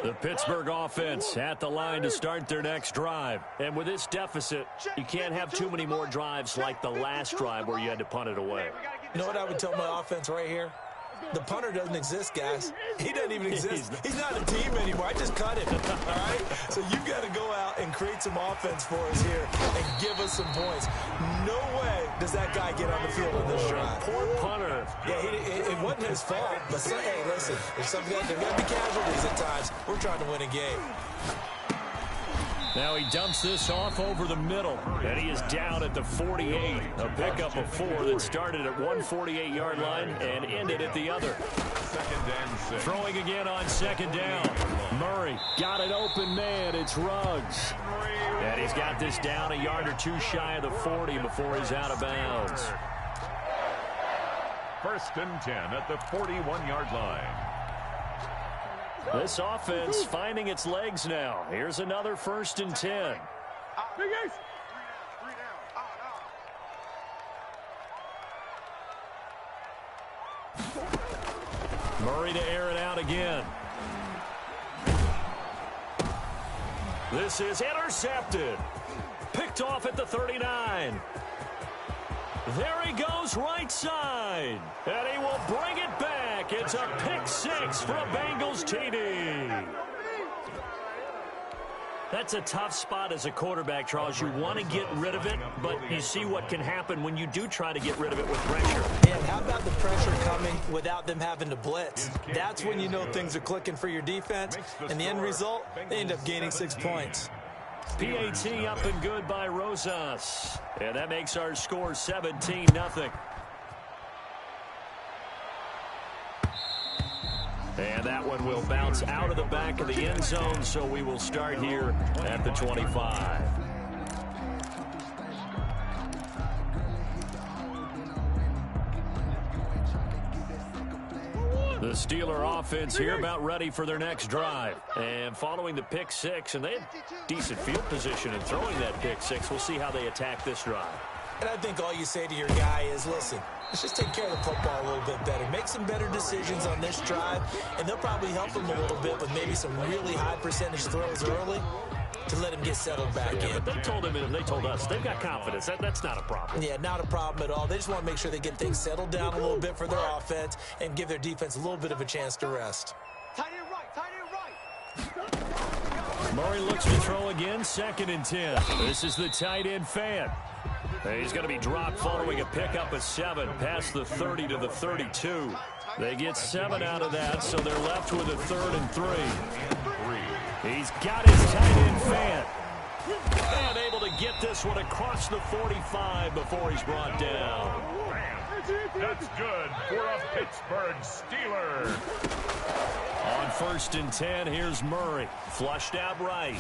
The Pittsburgh offense at the line to start their next drive. And with this deficit, you can't have too many more drives like the last drive where you had to punt it away. You know what I would tell my offense right here? The punter doesn't exist, guys. He doesn't even exist. He's not a team anymore. I just cut him, all right? So you've got to go out and create some offense for us here and give us some points. No way does that guy get on the field on this drive. Poor punter. Yeah, it wasn't his fault. But, hey, listen, there's going to be casualties at times. We're trying to win a game. Now he dumps this off over the middle, and he is down at the 48. A pickup of 4 that started at 148-yard line and ended at the other. Second and 6. Throwing again on second down. Murray got an open man. It's Ruggs. And he's got this down a yard or 2 shy of the 40 before he's out of bounds. First and 10 at the 41-yard line. This offense finding its legs now. Here's another first and 10. Murray to air it out again. This is intercepted. Picked off at the 39. There he goes right side. And he will bring it back. It's a pick 6 for a Bengals TD. That's a tough spot as a quarterback, Charles. You want to get rid of it, but you see what can happen when you do try to get rid of it with pressure. And how about the pressure coming without them having to blitz? That's when you know things are clicking for your defense. And the end result, they end up gaining 6 points. PAT up and good by Rosas. And that makes our score 17-0. And that one will bounce out of the back of the end zone, so we will start here at the 25. The Steeler offense here about ready for their next drive. And following the pick 6, and they had decent field position in throwing that pick 6. We'll see how they attack this drive. And I think all you say to your guy is, listen, let's just take care of the football a little bit better. Make some better decisions on this drive, and they'll probably help him a little bit with maybe some really high percentage throws early to let him get settled back in. But they told him, and they told us, they've got confidence. That's not a problem. Yeah, not a problem at all. They just want to make sure they get things settled down a little bit for their offense and give their defense a little bit of a chance to rest. Tight end right. Murray looks to throw again, 2nd and 10. This is the tight end fan. He's going to be dropped following a pickup of 7 past the 30 to the 32. They get 7 out of that, so they're left with a 3rd and 3. He's got his tight end fan. And able to get this one across the 45 before he's brought down. That's good for a Pittsburgh Steeler. On 1st and 10, here's Murray. Flushed out right.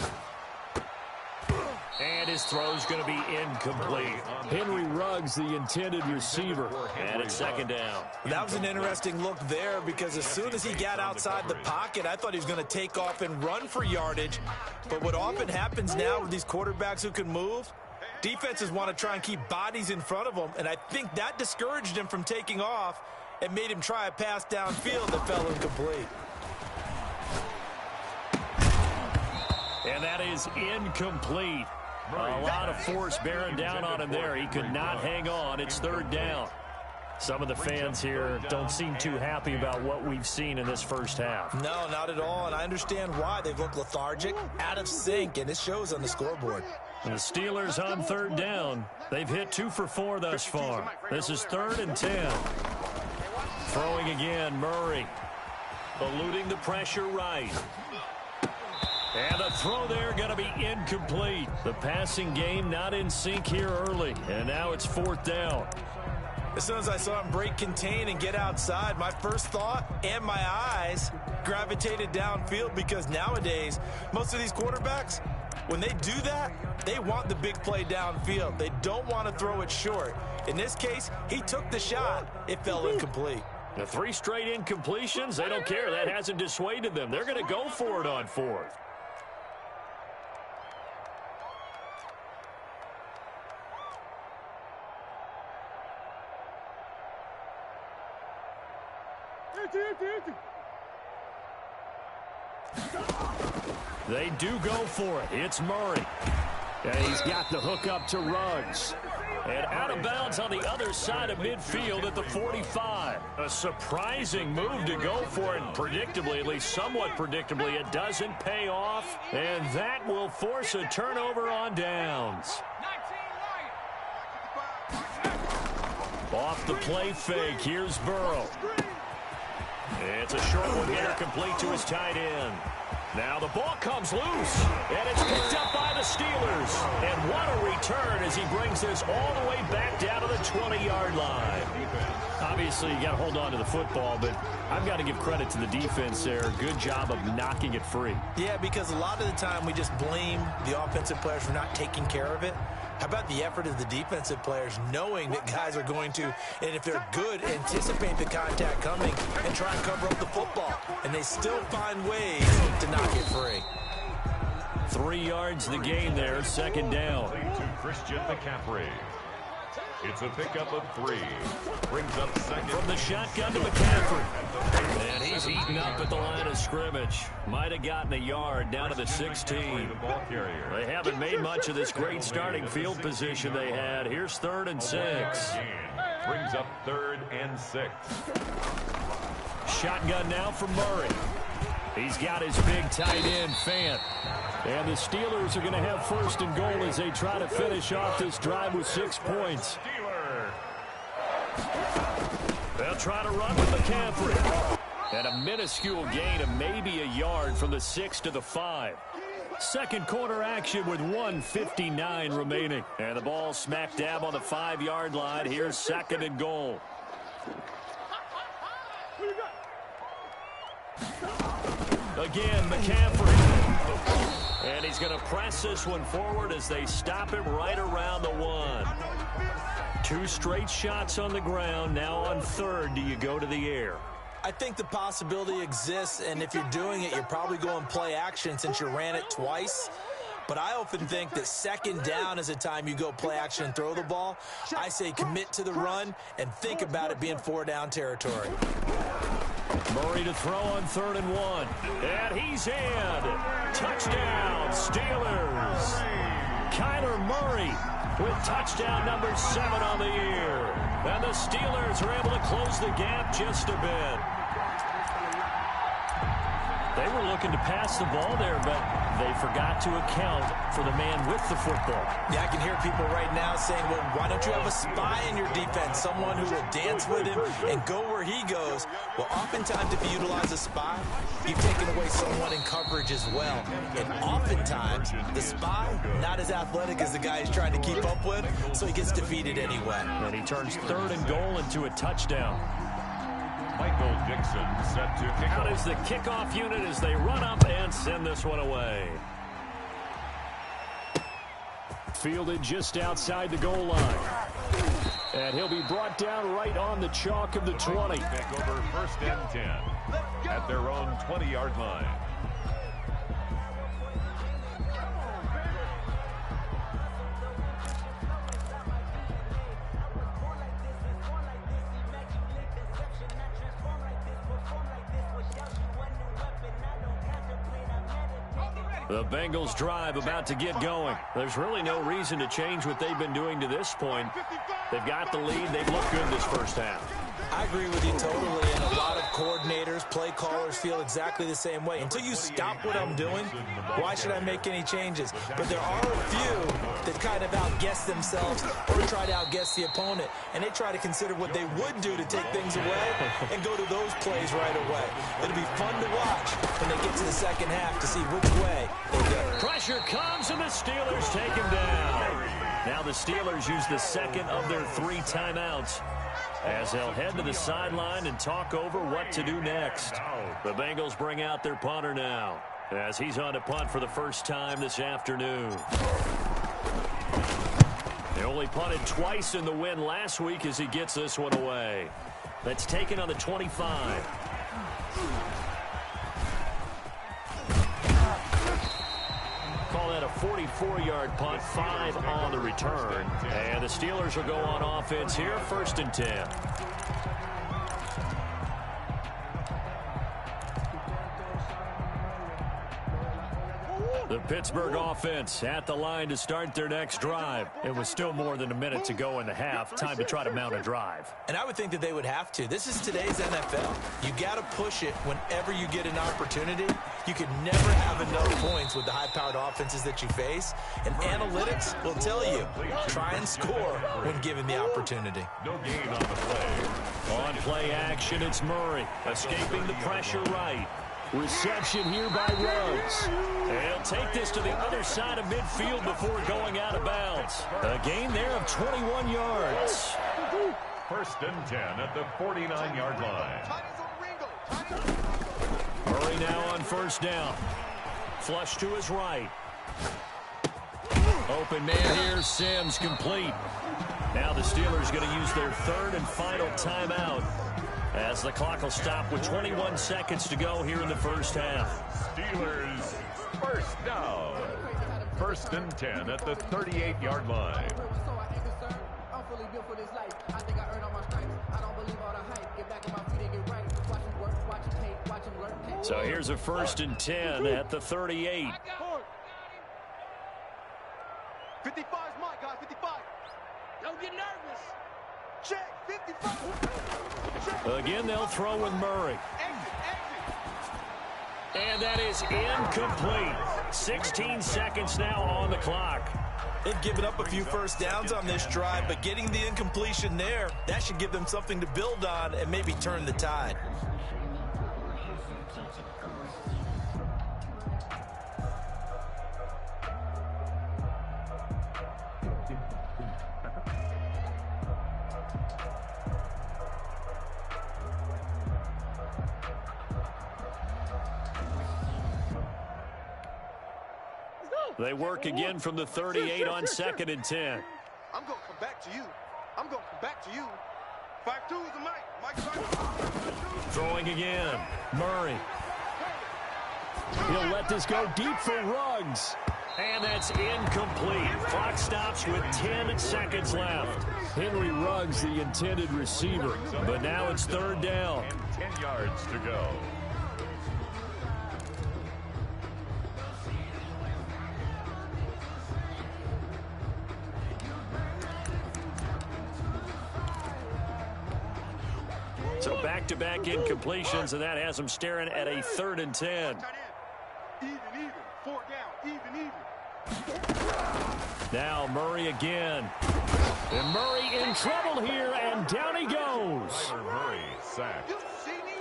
And his throw's going to be incomplete. Henry Ruggs, the intended receiver. And it's 2nd down. That was an interesting look there because as soon as he got outside the pocket, I thought he was going to take off and run for yardage. But what often happens now with these quarterbacks who can move, defenses want to try and keep bodies in front of them. And I think that discouraged him from taking off and made him try a pass downfield that fell incomplete. And that is incomplete. A lot of force bearing down on him there. He could not hang on. It's 3rd down. Some of the fans here don't seem too happy about what we've seen in this first half. No, not at all, and I understand why. They've looked lethargic, out of sync, and it shows on the scoreboard. The Steelers on 3rd down. They've hit 2 for 4 thus far. This is 3rd and 10. Throwing again, Murray. Eluding the pressure right. And the throw there going to be incomplete. The passing game not in sync here early. And now it's 4th down. As soon as I saw him break contain and get outside, my first thought and my eyes gravitated downfield because nowadays, most of these quarterbacks, when they do that, they want the big play downfield. They don't want to throw it short. In this case, he took the shot. It fell incomplete. The 3 straight incompletions, they don't care. That hasn't dissuaded them. They're going to go for it on 4th. They do go for it. It's Murray. And he's got the hook up to Ruggs. And out of bounds on the other side of midfield at the 45. A surprising move to go for it. And predictably, at least somewhat predictably, it doesn't pay off. And that will force a turnover on downs. Off the play fake. Here's Burrow. It's a short one here, complete to his tight end. Now the ball comes loose, and it's picked up by the Steelers. And what a return as he brings this all the way back down to the 20-yard line. Obviously, you got to hold on to the football, but I've got to give credit to the defense there. Good job of knocking it free. Yeah, because a lot of the time we just blame the offensive players for not taking care of it. How about the effort of the defensive players knowing that guys are going to, and if they're good, anticipate the contact coming and try and cover up the football. And they still find ways to knock it free. 3 yards the gain there, second down. To Christian McCaffrey. It's a pickup of 3. Brings up second. From the shotgun to McCaffrey. And he's eaten up at the line of scrimmage. Might have gotten a yard down to the 16. They haven't made much of this great starting field position they had. Here's 3rd and 6. Brings up 3rd and 6. Shotgun now for Murray. He's got his big tight end, Fant. And the Steelers are going to have 1st and goal as they try to finish off this drive with 6 points. They'll try to run with McCaffrey. And a minuscule gain of maybe a yard from the 6 to the 5. Second quarter action with 1:59 remaining. And the ball smack dab on the 5-yard line. Here's 2nd and goal. Again, McCaffrey. And he's going to press this one forward as they stop him right around the 1. 2 straight shots on the ground. Now on 3rd, do you go to the air? I think the possibility exists, and if you're doing it, you're probably going play action since you ran it twice. But I often think that 2nd down is a time you go play action and throw the ball. I say commit to the run and think about it being 4-down territory. Murray to throw on 3rd and 1. And he's in. Touchdown, Steelers. Kyler Murray with touchdown number 7 on the year. And the Steelers are able to close the gap just a bit. They were looking to pass the ball there, but they forgot to account for the man with the football. Yeah, I can hear people right now saying, well, why don't you have a spy in your defense, someone who will dance with him and go where he goes? Well, oftentimes if you utilize a spy, you've taken away someone in coverage as well. And oftentimes, the spy, not as athletic as the guy he's trying to keep up with, so he gets defeated anyway. And he turns 3rd and goal into a touchdown. Michael Dixon set to kick Out off. is the kickoff unit as they run up and send this one away. Fielded just outside the goal line. And he'll be brought down right on the chalk of the 20. Back over 1st and 10 at their own 20-yard line. The Bengals drive about to get going. There's really no reason to change what they've been doing to this point. They've got the lead. They've looked good this first half. I agree with you totally, and a lot of coordinators, play callers feel exactly the same way. Until you stop what I'm doing, why should I make any changes? But there are a few that kind of outguess themselves or try to outguess the opponent, and they try to consider what they would do to take things away and go to those plays right away. It'll be fun to watch when they get to the second half to see which way they go. Pressure comes, and the Steelers take him down. Now the Steelers use the second of their 3 timeouts as they'll head to the sideline and talk over what to do next. The Bengals bring out their punter now as he's on to punt for the first time this afternoon. They only punted twice in the win last week as he gets this one away. That's taken on the 25. Call that a 44-yard punt, 5 on the return. And the Steelers will go on offense here, 1st and 10. The Pittsburgh offense at the line to start their next drive. It was still more than a minute to go in the half. Time to try to mount a drive. And I would think that they would have to. This is today's NFL. You got to push it whenever you get an opportunity. You could never have enough points with the high-powered offenses that you face. And analytics will tell you, try and score when given the opportunity. No gain on the play. On play action, it's Murray. Escaping the pressure right. Reception here by Ruggs. He'll take this to the other side of midfield before going out of bounds. A gain there of 21 yards. First and 10 at the 49-yard line. Murray now on first down. Flush to his right. Open man here, Sims complete. Now the Steelers going to use their third and final timeout, as the clock will stop with 21 seconds to go here in the first half. Steelers first down. First and 10 at the 38-yard line. So here's a first and 10 at the 38. 55 is mine, guys. 55. Don't get nervous. Check. 55. Check. Again, they'll throw with Murray. And that is incomplete. 16 seconds now on the clock. They've given up a few first downs on this drive, but getting the incompletion there, that should give them something to build on and maybe turn the tide. They work again from the 38 on second and 10. I'm going to come back to you. I'm going to come back to you. 5-2 is the Mike. Throwing again. Murray. He'll let this go deep for Ruggs. And that's incomplete. Clock stops with 10 seconds left. Henry Ruggs, the intended receiver. But now it's third down. And 10 yards to go. So back-to-back incompletions, and that has them staring at a third and 10. Even. 4 down. Even. Now Murray again. And Murray in trouble here, and down he goes. Murray sacked. You see me?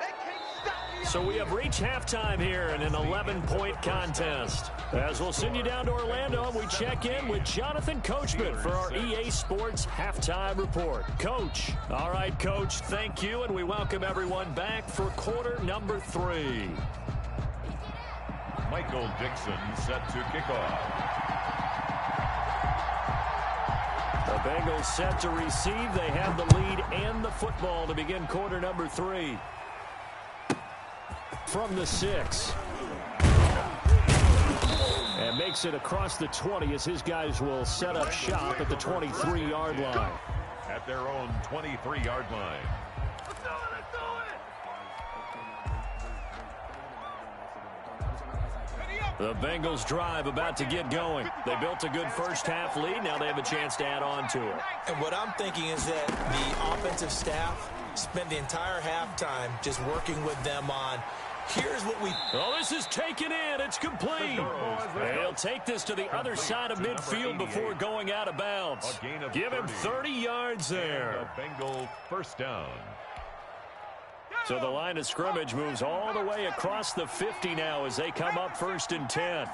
They can't stop me. So we have reached halftime here in an 11-point contest. As we'll send you down to Orlando, and we check in with Jonathan Coachman for our EA Sports Halftime Report. Coach. All right, Coach, thank you, and we welcome everyone back for quarter number 3. Michael Dixon set to kick off. The Bengals set to receive. They have the lead and the football to begin quarter number 3. From the 6. And makes it across the 20 as his guys will set up shop at the 23-yard line. At their own 23-yard line. The Bengals drive about to get going. They built a good first half lead. Now they have a chance to add on to it. And what I'm thinking is that the offensive staff spent the entire halftime just working with them on, here's what we... Oh, this is taken in. It's complete. They'll take this to the other side of midfield before going out of bounds. Give him 30 yards there. The Bengal first down. So the line of scrimmage moves all the way across the 50 now as they come up first and 10.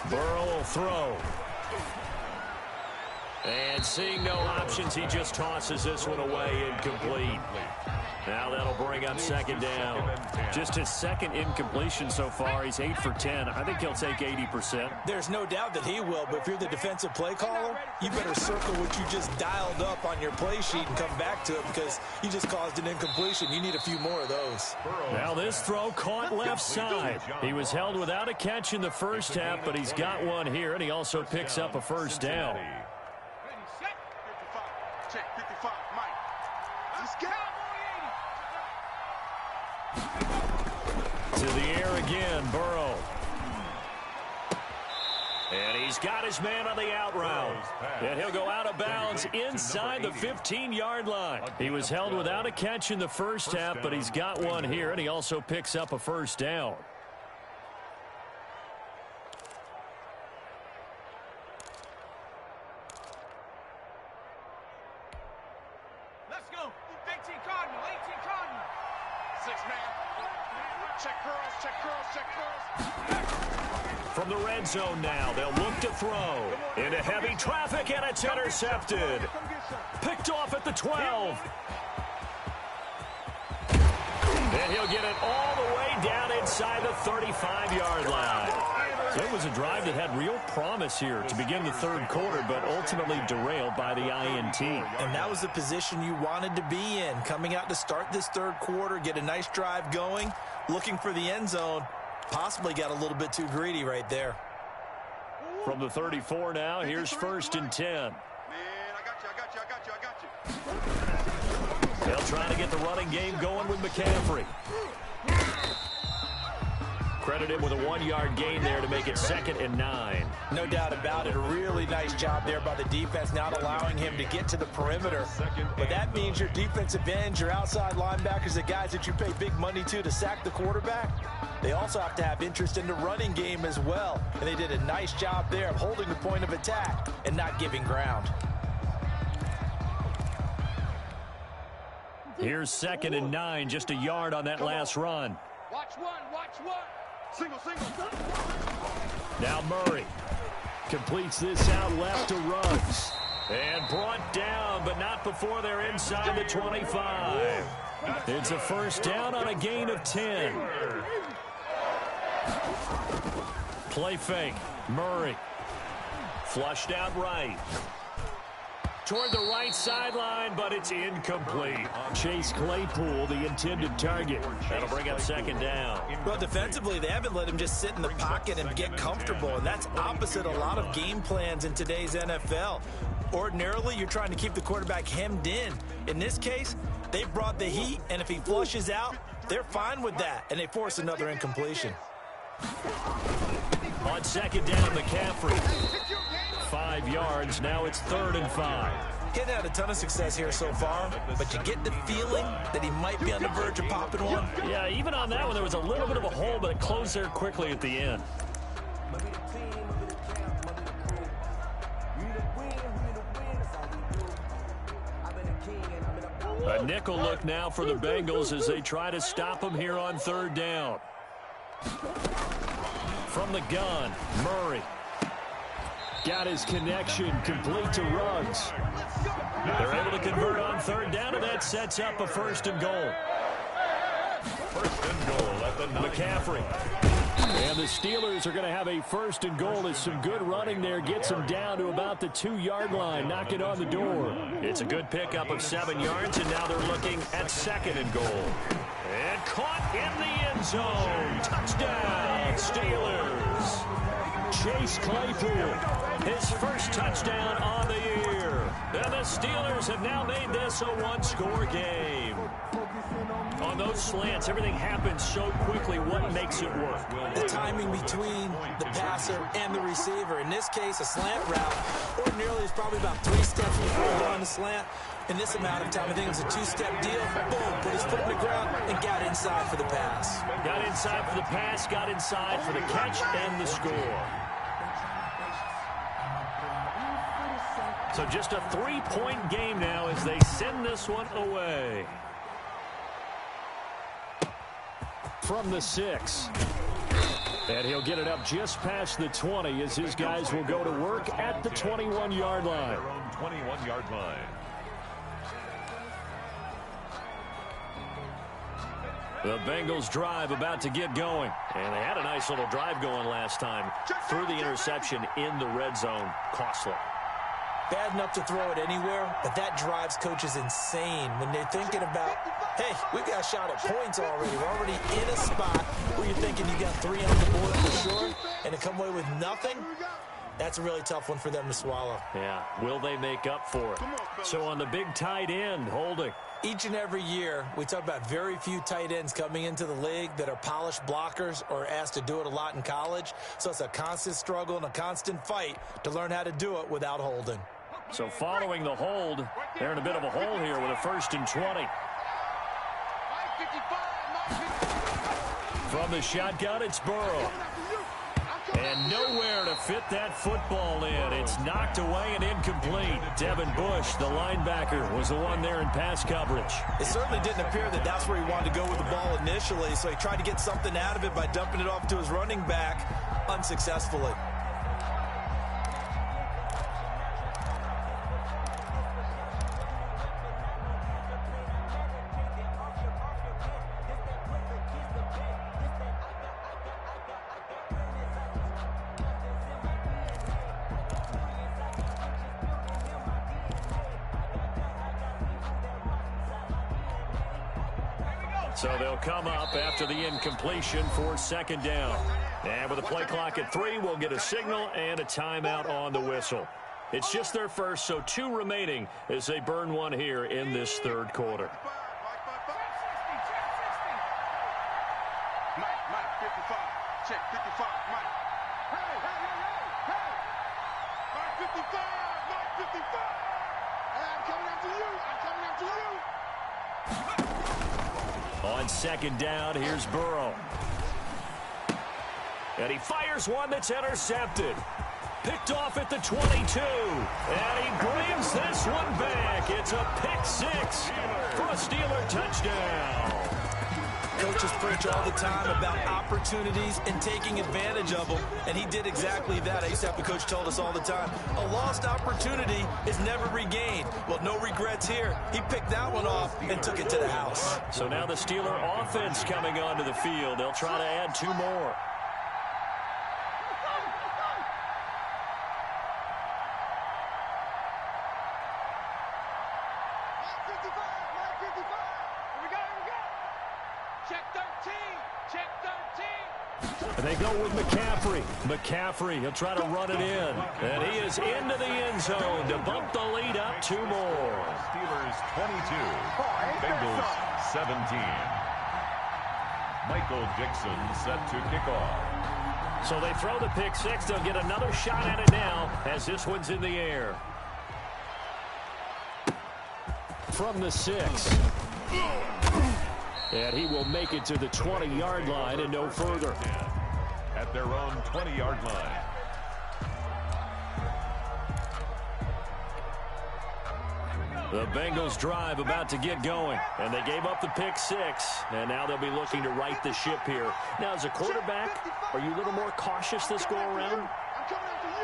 Burrow will throw. And seeing no options, he just tosses this one away, incomplete. Now that'll bring up second down. Just his second incompletion so far. He's 8 for 10. I think he'll take 80%. There's no doubt that he will, but if you're the defensive play caller, you better circle what you just dialed up on your play sheet and come back to it because you just caused an incompletion. You need a few more of those. Now this throw caught left side. He was held without a catch in the first half, but he's got one here, and he also picks up a first down. Check 55, Mike. Let's go. the air again, Burrow. And he's got his man on the out route. And he'll go out of bounds inside the 15-yard line. He was held without a catch in the first half, but he's got one here, and he also picks up a first down. Let's go. 18 Cardinal, 18 Cardinal. 6-man. Check curls, check curls, check curls. From the red zone now, they'll look to throw. Into heavy traffic, and it's intercepted. Picked off at the 12. And he'll get it all the way down inside the 35-yard line. So it was a drive that had real promise here to begin the third quarter, but ultimately derailed by the INT. And that was the position you wanted to be in, coming out to start this third quarter, get a nice drive going, looking for the end zone. Possibly got a little bit too greedy right there. From the 34 now, here's 1st and 10. Man, I got you. They'll try to get the running game going with McCaffrey. Credit him with a 1-yard gain there to make it 2nd and 9. No doubt about it. A really nice job there by the defense, not allowing him to get to the perimeter. But that means your defensive ends, your outside linebackers, the guys that you pay big money to sack the quarterback, they also have to have interest in the running game as well. And they did a nice job there of holding the point of attack and not giving ground. Here's 2nd and 9, just a yard on that last run. Watch one, watch one. Single. Now Murray completes this out left to Ruggs. And brought down, but not before they're inside the 25. It's a first down on a gain of 10. Play fake. Murray. Flushed out right. Toward the right sideline, but it's incomplete. Chase Claypool, the intended target. That'll bring up 2nd down. Well, defensively, they haven't let him just sit in the pocket and get comfortable, and that's opposite a lot of game plans in today's NFL. Ordinarily, you're trying to keep the quarterback hemmed in. In this case, they brought the heat, and if he flushes out, they're fine with that, and they force another incompletion. On 2nd down, McCaffrey. 5 yards. Now it's 3rd and 5. He hasn't had a ton of success here so far, but you get the feeling that he might be on the verge of popping one. Yeah, even on that one, there was a little bit of a hole, but it closed there quickly at the end. A nickel look now for the Bengals as they try to stop him here on 3rd down. From the gun, Murray. Got his connection complete to Ruggs. They're able to convert on 3rd down, and that sets up a 1st and goal. 1st and goal at the 9. McCaffrey. And the Steelers are going to have a 1st and goal as some good running there gets them down to about the 2-yard line, knocking on the door. It's a good pickup of 7 yards, and now they're looking at 2nd and goal. And caught in the end zone. Touchdown, Steelers. Chase Claypool, his first touchdown on the year. And the Steelers have now made this a 1-score game. On those slants, everything happens so quickly. What makes it work? The timing between the passer and the receiver. In this case, a slant route ordinarily is probably about 3 steps before you go on the slant. In this amount of time, I think it was a 2-step deal. Boom, put his foot on the ground and got inside for the pass. Got inside for the pass, got inside for the catch and the score. So just a 3-point game now as they send this one away. From the 6. And he'll get it up just past the 20 as his guys will go to work at the 21-yard line. Their own 21-yard line. The Bengals drive about to get going. And they had a nice little drive going last time. Threw the interception in the red zone. Costly. Bad enough to throw it anywhere, but that drives coaches insane when they're thinking about, hey, we've got a shot at points already. We're already in a spot where you're thinking you got 3 on the board for sure, and to come away with nothing, That's a really tough one for them to swallow. Yeah, will they make up for it? So on the big tight end, holding. Each and every year, we talk about very few tight ends coming into the league that are polished blockers or asked to do it a lot in college. So it's a constant struggle and a constant fight to learn how to do it without holding. So following the hold, they're in a bit of a hole here with a 1st and 20. From the shotgun, it's Burrow. And nowhere to fit that football in. It's knocked away and incomplete. Devin Bush, the linebacker, was the one there in pass coverage. It certainly didn't appear that that's where he wanted to go with the ball initially, so he tried to get something out of it by dumping it off to his running back unsuccessfully. So they'll come up after the incompletion for 2nd down. And with the play clock at 3, we'll get a signal and a timeout on the whistle. It's just their first, so 2 remaining as they burn one here in this 3rd quarter. Mike, 55. Check, 55, Mike. Hey. Mike, 55. Mike, 55. I'm coming after you. On 2nd down, here's Burrow. And he fires one that's intercepted. Picked off at the 22. And he brings this one back. It's a pick 6 for a Steeler touchdown. Coaches preach all the time about opportunities and taking advantage of them, and he did exactly that. I used to have a coach told us all the time, a lost opportunity is never regained. Well, no regrets here. He picked that one off and took it to the house. So now the Steeler offense coming onto the field. They'll try to add 2 more. And they go with McCaffrey. McCaffrey, he'll try to run it in. And he is into the end zone to bump the lead up 2 more. Steelers 22, Bengals 17. Michael Dixon set to kick off. So they throw the pick 6. They'll get another shot at it now as this one's in the air. From the 6. And he will make it to the 20-yard line and no further. At their own 20-yard line. The Bengals drive about to get going, and they gave up the pick 6, and now they'll be looking to right the ship here. Now, as a quarterback, are you a little more cautious this go-around?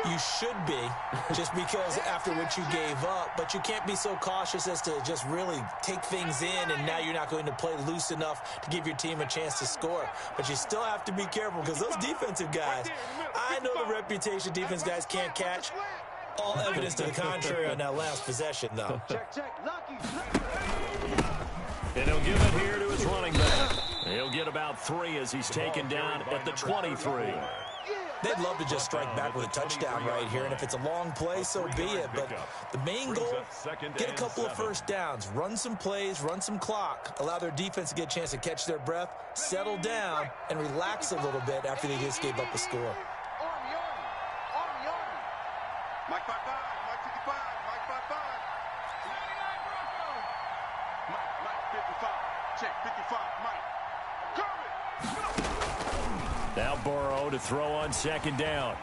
You should be, just because after what you gave up, but you can't be so cautious as to just really take things in, and now you're not going to play loose enough to give your team a chance to score. But you still have to be careful, because those defensive guys, I know the reputation defense guys can't catch. All evidence to the contrary on that last possession, though. And he'll give it here to his running back. He'll get about 3 as he's taken down at the 23. They'd love to just strike back with a touchdown right here, and if it's a long play, so be it. But the main goal, get a couple of first downs, run some plays, run some clock, allow their defense to get a chance to catch their breath, settle down, and relax a little bit after they just gave up a score. Mike 55, Mike 55, Mike 55. Mike 55, check 55, Mike. Now Burrow to throw on 2nd down.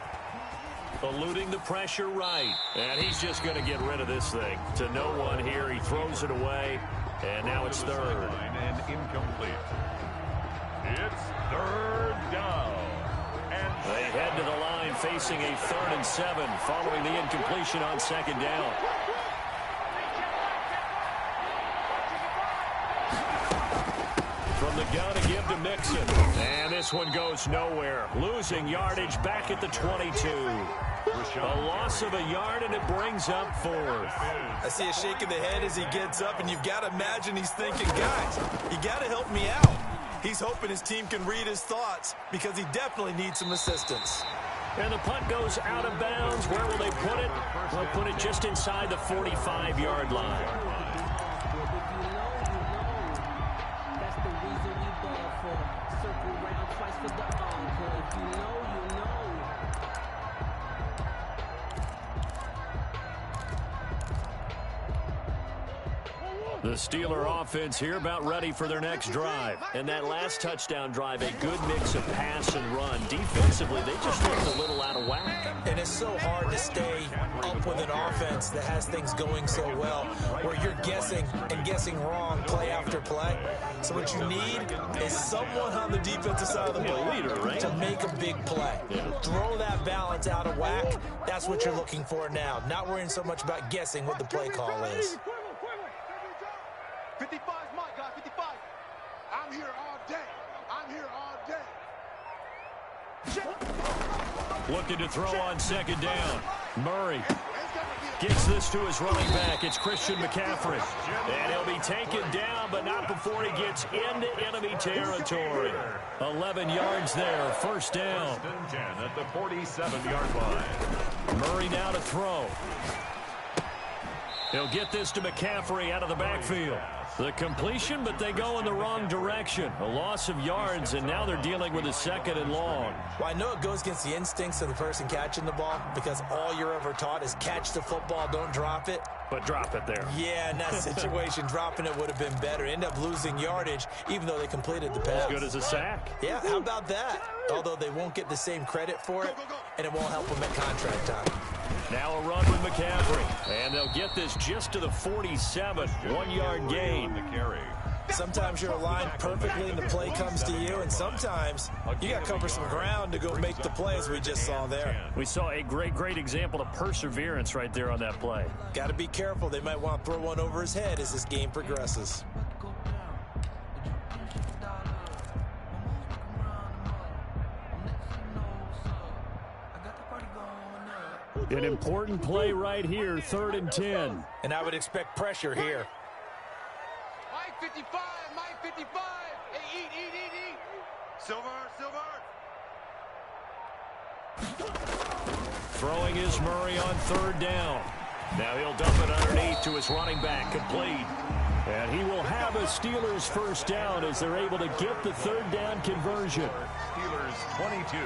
Eluding the pressure right. And he's just going to get rid of this thing. To no one here. He throws it away. And now it's 3rd. And incomplete. It's 3rd down. And they head to the line facing a 3rd and 7 following the incompletion on 2nd down. From the gun to give to Mixon. And this one goes nowhere. Losing yardage back at the 22. A loss of a yard, and it brings up 4th. I see a shake of the head as he gets up, and you've got to imagine he's thinking, guys, you got to help me out. He's hoping his team can read his thoughts because he definitely needs some assistance. And the punt goes out of bounds. Where will they put it? They'll put it just inside the 45-yard line. That's the reason we ball for. Circle round twice for the encore. If you know, you know. The Steeler offense here about ready for their next drive. And that last touchdown drive, a good mix of pass and run. Defensively, they just looked a little out of whack. And it's so hard to stay up with an offense that has things going so well, where you're guessing and guessing wrong play after play. So what you need is someone on the defensive side of the ball to make a big play. Throw that balance out of whack. That's what you're looking for now. Not worrying so much about guessing what the play call is. 55 is my guy, 55. I'm here all day. I'm here all day. Looking to throw on second down. Murray gets this to his running back. It's Christian McCaffrey. And he'll be taken down, but not before he gets into enemy territory. 11 yards there, first down. First and 10 at the 47-yard line. Murray now to throw. He'll get this to McCaffrey out of the backfield. The completion, but they go in the wrong direction. A loss of yards, and now they're dealing with a second and long. Well, I know it goes against the instincts of the person catching the ball because all you're ever taught is catch the football, don't drop it. But drop it there. Yeah, in that situation, dropping it would have been better. End up losing yardage, even though they completed the pass. As good as a sack. Yeah, how about that? Although they won't get the same credit for it, and it won't help them at contract time. Now a run with McCaffrey. And they'll get this just to the 47. 1-yard gain. The carry. Sometimes you're aligned perfectly and the play comes to you, and sometimes you got to cover some ground to go make the plays we just saw there. We saw a great example of perseverance right there on that play. Got to be careful. They might want to throw one over his head as this game progresses. An important play right here, 3rd and 10. And I would expect pressure here. Mike 55, Mike 55. Hey, eat. Silver. Throwing is Murray on 3rd down. Now he'll dump it underneath to his running back, complete. And he will have a Steelers first down as they're able to get the 3rd down conversion. Steelers 22,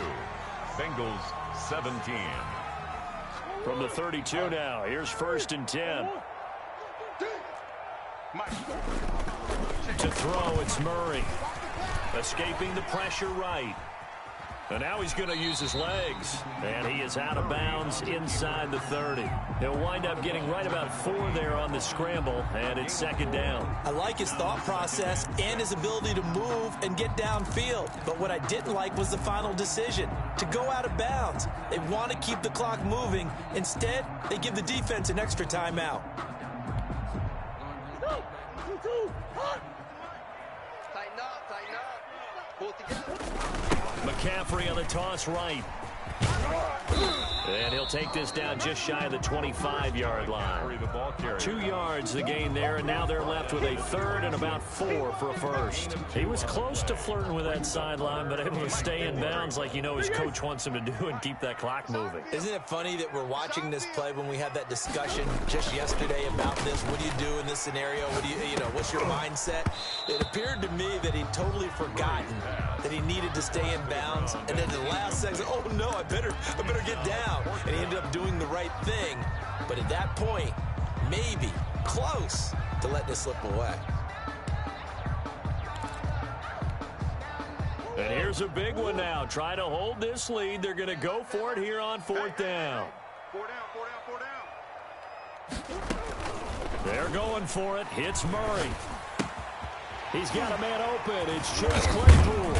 Bengals 17. From the 32 now, here's 1st and 10. To throw, it's Murray. Escaping the pressure right. And now he's going to use his legs. And he is out of bounds inside the 30. He'll wind up getting right about 4 there on the scramble, and it's 2nd down. I like his thought process and his ability to move and get downfield. But what I didn't like was the final decision, to go out of bounds. They want to keep the clock moving. Instead, they give the defense an extra timeout. Tighten up. Pull together. McCaffrey on the toss right. And he'll take this down just shy of the 25-yard line. 2 yards the gain there, and now they're left with a 3rd and about 4 for a first. He was close to flirting with that sideline, but able to stay in bounds like his coach wants him to do and keep that clock moving. Isn't it funny that we're watching this play when we had that discussion just yesterday about this? What do you do in this scenario? What do what's your mindset? It appeared to me that he'd totally forgotten that he needed to stay in bounds, and then the last second, oh no, I better get down. And he ended up doing the right thing. But at that point, maybe close to letting it slip away. And here's a big one now. Try to hold this lead. They're going to go for it here on 4th down. 4 down. They're going for it. Hits Murray. He's got a man open. It's Chase Claypool.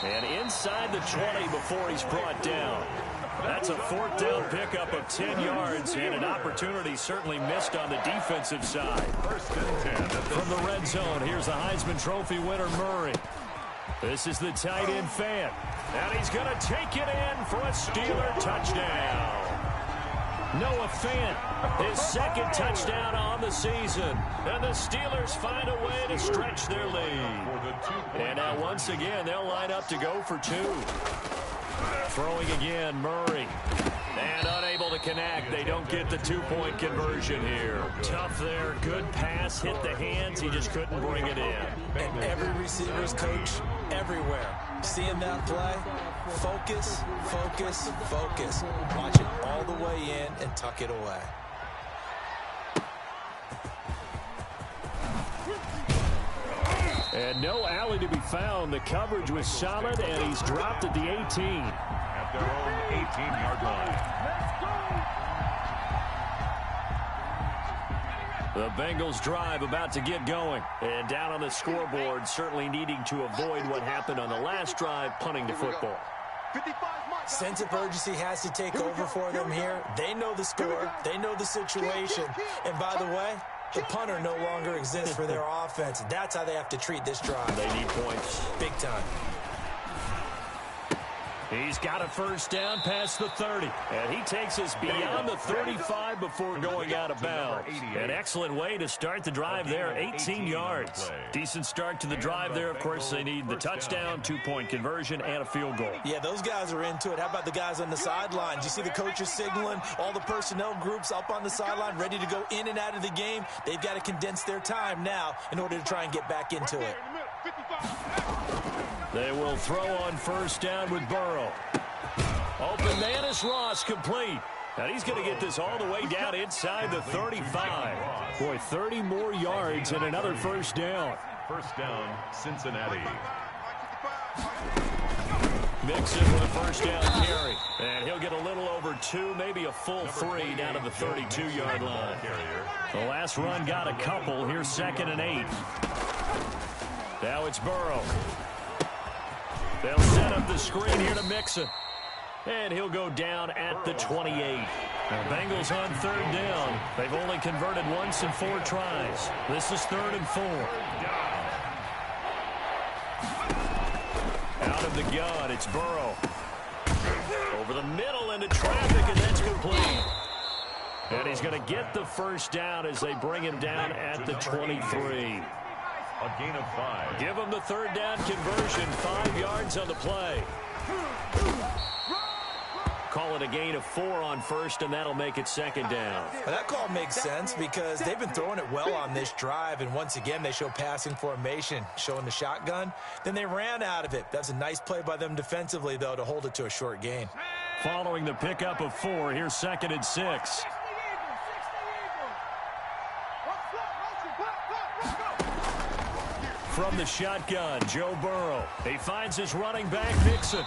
And inside the 20 before he's brought down. That's a 4th down pickup of 10 yards and an opportunity certainly missed on the defensive side. 1st and 10. From the red zone, here's the Heisman Trophy winner, Murray. This is the tight end Fant. And he's going to take it in for a Steeler touchdown. Noah Fant, his 2nd touchdown on the season. And the Steelers find a way to stretch their lead. And now once again, they'll line up to go for 2. Throwing again, Murray. And unable to connect. They don't get the two-point conversion here. Tough there. Good pass. Hit the hands. He just couldn't bring it in. And every receiver's coach everywhere. Seeing that play, focus, focus, focus. Watch it all the way in and tuck it away. And no alley to be found. The coverage was solid, and he's dropped at the 18. At their own 18-yard line. The Bengals drive about to get going. And down on the scoreboard, certainly needing to avoid what happened on the last drive, punting the football. Sense of urgency has to take over for them here. They know the score. They know the situation. And by the way, the punter no longer exists for their offense. That's how they have to treat this drive. They need points. Big time. He's got a first down past the 30. And he takes us beyond the 35 before going out of bounds. An excellent way to start the drive there, 18 yards. Decent start to the drive there. Of course, they need the touchdown, two-point conversion, and a field goal. Yeah, those guys are into it. How about the guys on the sidelines? You see the coaches signaling, all the personnel groups up on the sideline ready to go in and out of the game. They've got to condense their time now in order to try and get back into it. They will throw on first down with Burrow. Open man is Ross, complete. And he's going to get this all the way down inside the 35. Boy, 30 more yards and another first down. First down, Cincinnati. Mixon with a first down carry. And he'll get a little over 2, maybe a full 3 down to the 32-yard line. The last run got a couple. Here's 2nd and 8. Now it's Burrow. They'll set up the screen here to Mixon. And he'll go down at the 28. The Bengals on 3rd down. They've only converted once in 4 tries. This is 3rd and 4. Out of the gun, it's Burrow. Over the middle into traffic, and that's complete. And he's going to get the first down as they bring him down at the 23. A gain of 5. Give him the 3rd down conversion. 5 yards on the play. Call it a gain of 4 on first, and that'll make it 2nd down. Well, that call makes sense because they've been throwing it well on this drive, and once again they show passing formation, showing the shotgun. Then they ran out of it. That's a nice play by them defensively, though, to hold it to a short gain. Following the pickup of 4, here's 2nd and 6. From the shotgun, Joe Burrow. He finds his running back, Mixon.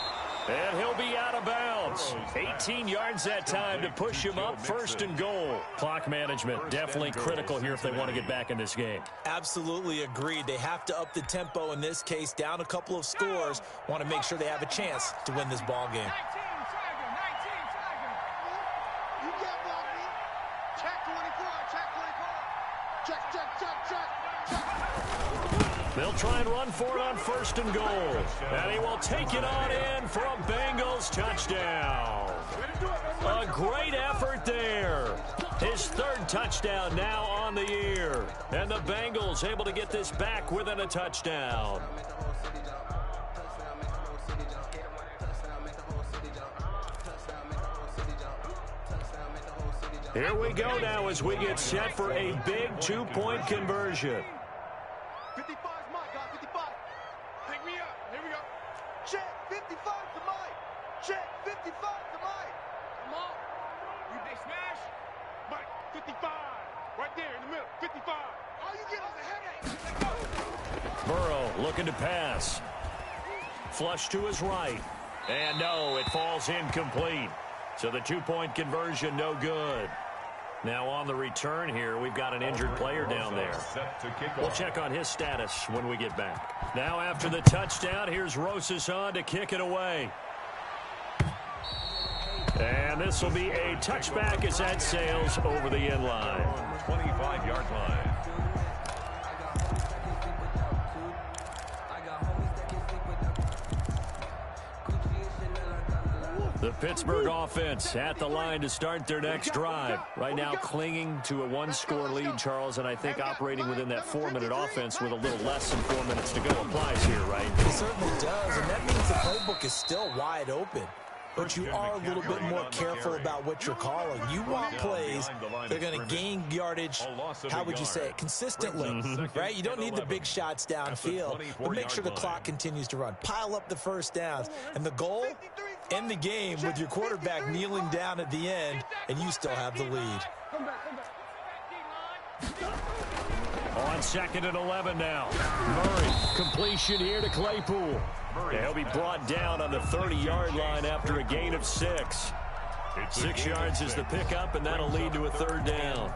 And he'll be out of bounds. 18 yards that time to push him up 1st and goal. Clock management definitely critical here if they want to get back in this game. Absolutely agreed. They have to up the tempo in this case, down a couple of scores. Want to make sure they have a chance to win this ball game. They'll try and run for it on 1st and goal. And he will take it on in for a Bengals touchdown. A great effort there. His 3rd touchdown now on the year. And the Bengals able to get this back within a touchdown. Here we go now as we get set for a big 2-point conversion. 55 is mine, guys. 55. Pick me up. Here we go. Check. 55 to mine. Check. 55 to mine. Come on. You big smash. Mike, 55. Right there in the middle. 55. All you get is a headache. Burrow looking to pass. Flush to his right. And no, it falls incomplete. So the 2-point conversion no good. Now on the return here, we've got an injured player down there. We'll check on his status when we get back. Now after the touchdown, here's Rosas on to kick it away. And this will be a touchback as that sails over the end line. 25-yard line. The Pittsburgh offense at the line to start their next drive. Right now clinging to a 1-score lead, Charles, and I think operating within that 4-minute offense with a little less than 4 minutes to go applies here, right? It certainly does, and that means the playbook is still wide open. but you are a little bit more careful about what you're calling. You want plays that are going to gain yardage, how would you say it, consistently, right? You don't need the big shots downfield, but make sure the clock continues to run. Pile up the first downs. And the goal, end the game with your quarterback kneeling down at the end, and you still have the lead. On 2nd and 11 now. Murray, completion here to Claypool. He'll be brought down on the 30-yard line after a gain of 6. 6 yards is the pickup, and that'll lead to a 3rd down.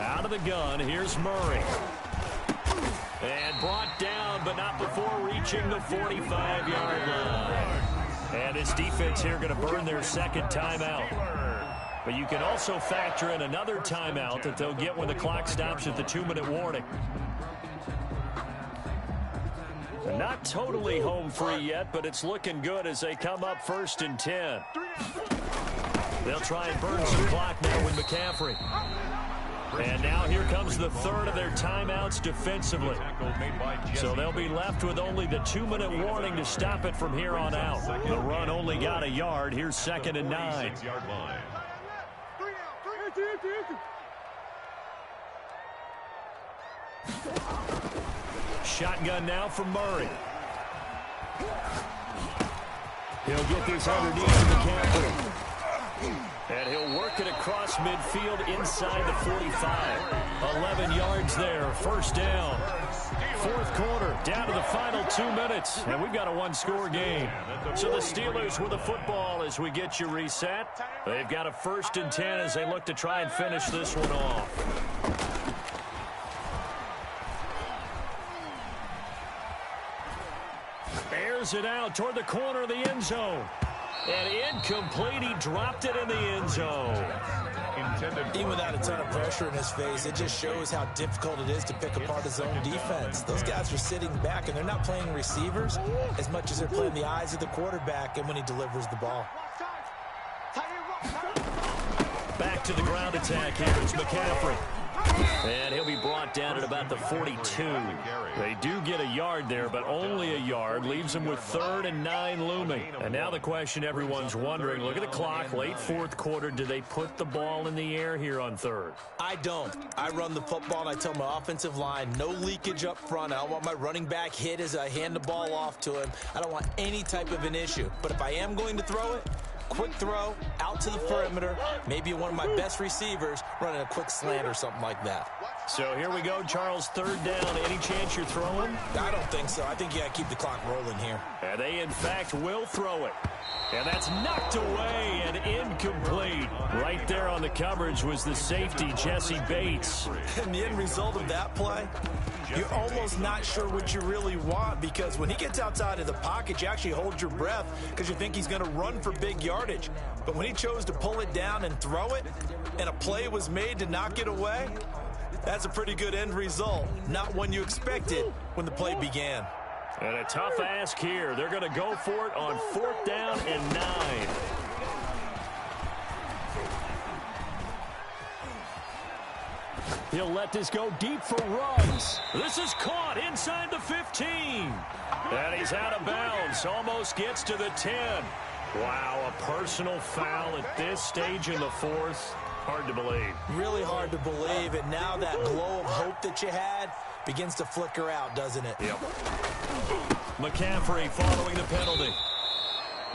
Out of the gun, here's Murray. And brought down, but not before reaching the 45-yard line. And his defense here going to burn their 2nd timeout. But you can also factor in another timeout that they'll get when the clock stops at the 2-minute warning. They're not totally home free yet, but it's looking good as they come up 1st and 10. They'll try and burn some clock now with McCaffrey. And now here comes the 3rd of their timeouts defensively. So they'll be left with only the 2-minute warning to stop it from here on out. The run only got a yard. Here's 2nd and 9. Shotgun now from Murray. He'll get this underneath McCaffrey. And he'll work it across midfield inside the 45. 11 yards there, 1st down. 4th quarter, down to the final 2 minutes. And we've got a 1-score game. So the Steelers with the football as we get you reset. They've got a 1st and 10 as they look to try and finish this one off. Airs it out toward the corner of the end zone. And incomplete. He dropped it in the end zone. Even without a ton of pressure in his face, it just shows how difficult it is to pick apart his own defense. Those guys are sitting back, and they're not playing receivers as much as they're playing the eyes of the quarterback and when he delivers the ball. Back to the ground attack here is McCaffrey. And he'll be brought down at about the 42. They do get a yard there, but only a yard. Leaves them with 3rd and 9 looming. And now the question everyone's wondering, look at the clock, late 4th quarter. Do they put the ball in the air here on 3rd? I don't. I run the football, and I tell my offensive line, no leakage up front. I don't want my running back hit as I hand the ball off to him. I don't want any type of an issue. But if I am going to throw it, quick throw, out to the perimeter, maybe one of my best receivers running a quick slant or something like that. So here we go, Charles, 3rd down. Any chance you're throwing? I don't think so. I think you got to keep the clock rolling here. And they, in fact, will throw it. And that's knocked away and incomplete. Right there on the coverage was the safety, Jesse Bates. And the end result of that play, you're almost not sure what you really want, because when he gets outside of the pocket, you actually hold your breath because you think he's going to run for big yardage. But when he chose to pull it down and throw it, and a play was made to knock it away, that's a pretty good end result. Not one you expected when the play began. And a tough ask here. They're going to go for it on 4th down and 9. He'll let this go deep for runs. This is caught inside the 15. And he's out of bounds. Almost gets to the 10. Wow, a personal foul at this stage in the 4th. Hard to believe. Really hard to believe. And now that glow of hope that you had begins to flicker out, doesn't it? Yep. McCaffrey following the penalty.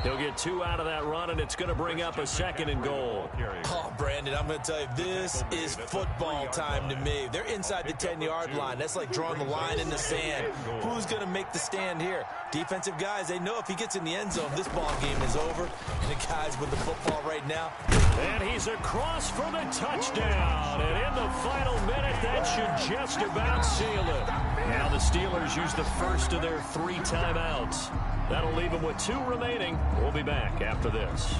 He'll get 2 out of that run, and it's going to bring up a 2nd and goal. Oh, Brandon, I'm going to tell you, this is football time to me. They're inside the 10-yard line. That's like drawing the line in the sand. Who's going to make the stand here? Defensive guys, they know if he gets in the end zone, this ball game is over. And the guys with the football right now. And he's across for the touchdown. And in the final minute, that should just about seal it. Now the Steelers use the first of their 3 timeouts. That'll leave them with 2 remaining. We'll be back after this.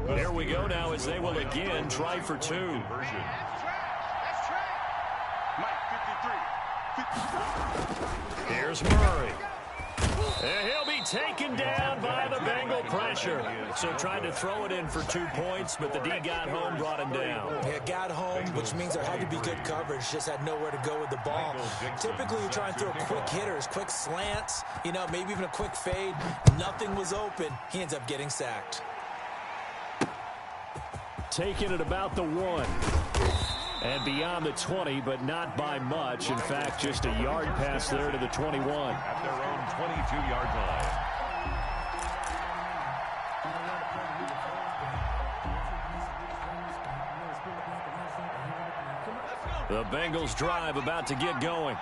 Here we go now as they will again try for 2. Here's Murray. And he'll be taken down by the Bengal pressure. So tried to throw it in for 2 points, but the D got home, brought him down. Yeah, got home, which means there had to be good coverage. Just had nowhere to go with the ball. Typically, you try and throw quick hitters, quick slants, maybe even a quick fade. Nothing was open. He ends up getting sacked. Taking it about the 1. And beyond the 20, but not by much. In fact, just a yard pass there to the 21. At their own 22-yard line. The Bengals drive about to get going.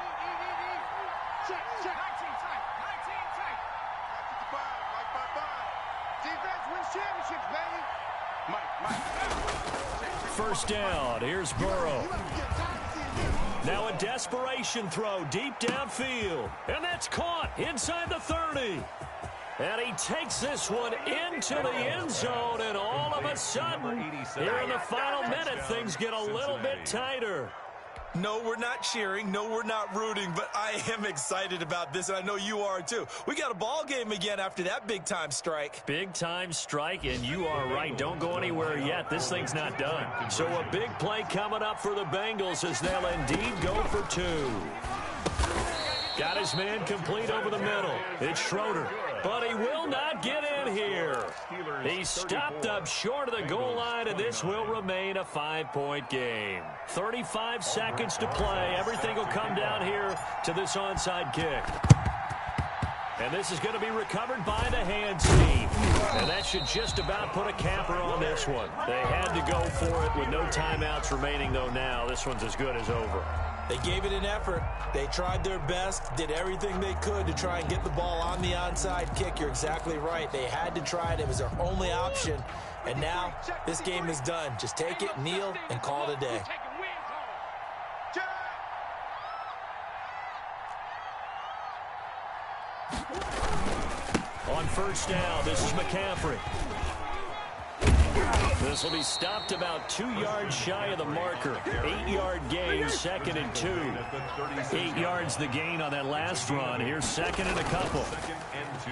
First down. Here's Burrow. Now a desperation throw deep downfield. And that's caught inside the 30. And he takes this one into the end zone. And all of a sudden, here in the final minute, things get a little bit tighter. No, we're not cheering. No, we're not rooting. But I am excited about this, and I know you are too. We got a ball game again after that big-time strike. Big-time strike, and you are right. Don't go anywhere yet. This thing's not done. So a big play coming up for the Bengals as they'll indeed go for 2. Got his man complete over the middle. It's Schroeder, but he will not get in here. He's stopped up short of the goal line, and this will remain a 5-point game. 35 seconds to play. Everything will come down here to this onside kick. And this is going to be recovered by the hands team. And that should just about put a capper on this one. They had to go for it with no timeouts remaining, though now this one's as good as over. They gave it an effort. They tried their best, did everything they could to try and get the ball on the onside kick. You're exactly right. They had to try it. It was their only option. And now this game is done. Just take it, kneel, and call it a day. On first down, this is McCaffrey. This will be stopped about 2 yards shy of the marker. 8-yard gain, 2nd and 2. 8 yards the gain on that last run. Here's 2nd and a couple. 2nd and 2.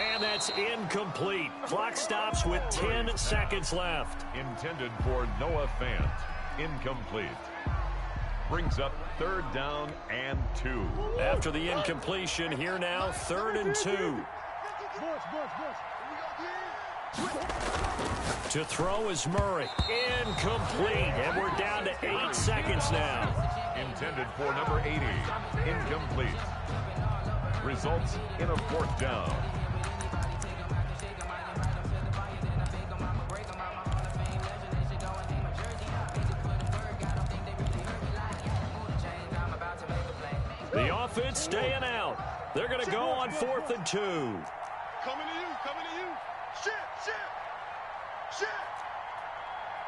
And that's incomplete. Clock stops with 10 seconds left. Intended for Noah Fant. Incomplete. Brings up 3rd down and 2. After the incompletion, here now, 3rd and 2. To throw is Murray. Incomplete. And we're down to 8 seconds now. Intended for number 80. Incomplete. Results in a 4th down. The offense staying out. They're going to go on 4th and 2. Coming to you, coming to you. Shift.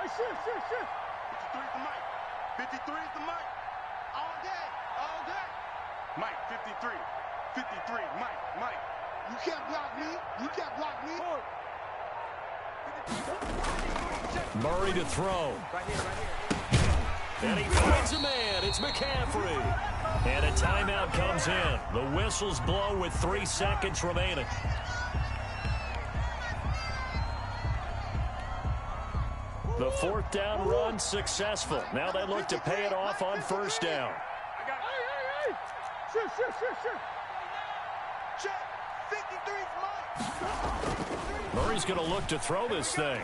Hey, shift. 53 is the mic. 53 is the mic. All day. Mike, 53. Mike. You can't block me. Murray to throw. Right here. And he finds a man. It's McCaffrey. And a timeout comes in. The whistles blow with 3 seconds remaining. The 4th down run successful. Now they look to pay it off on 1st down. Hey. Shift. Check. 53's mine. Murray's going to look to throw this thing.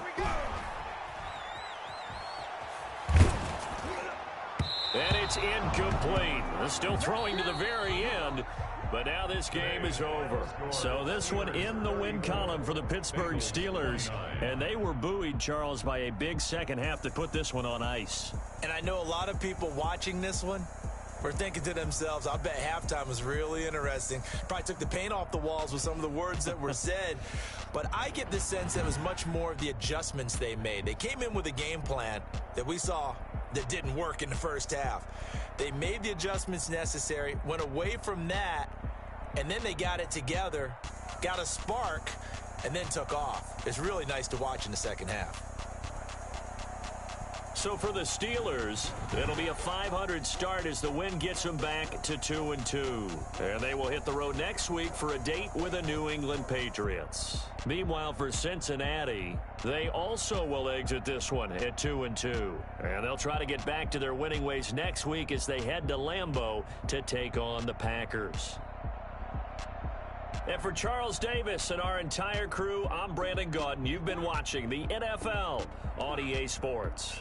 And it's incomplete. They're still throwing to the very end, but now this game is over. So this one in the win column for the Pittsburgh Steelers, and they were buoyed, Charles, by a big second half that put this one on ice. And I know a lot of people watching this one, were thinking to themselves, I'll bet halftime was really interesting. Probably took the paint off the walls with some of the words that were said. But I get the sense that it was much more of the adjustments they made. They came in with a game plan that we saw that didn't work in the first half. They made the adjustments necessary, went away from that, and then they got it together, got a spark, and then took off. It's really nice to watch in the second half. So for the Steelers, it'll be a .500 start as the win gets them back to 2-2. And they will hit the road next week for a date with the New England Patriots. Meanwhile, for Cincinnati, they also will exit this one at 2-2. And they'll try to get back to their winning ways next week as they head to Lambeau to take on the Packers. And for Charles Davis and our entire crew, I'm Brandon Gaudin. You've been watching the NFL on EA Sports.